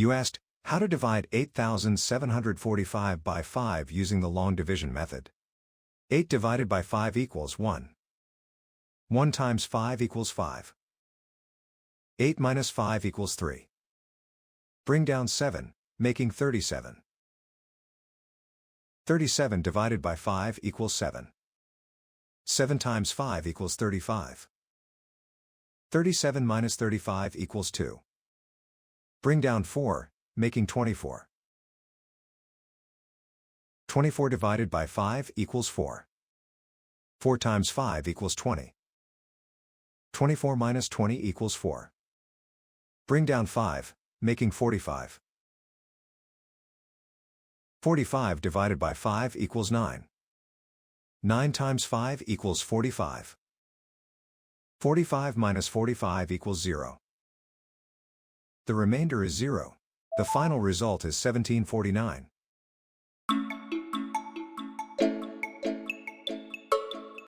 You asked, how to divide 8,745 by 5 using the long division method. 8 divided by 5 equals 1. 1 times 5 equals 5. 8 minus 5 equals 3. Bring down 7, making 37. 37 divided by 5 equals 7. 7 times 5 equals 35. 37 minus 35 equals 2. Bring down 4, making 24. 24 divided by 5 equals 4. 4 times 5 equals 20. 24 minus 20 equals 4. Bring down 5, making 45. 45 divided by 5 equals 9. 9 times 5 equals 45. 45 minus 45 equals 0. The remainder is 0. The final result is 1749.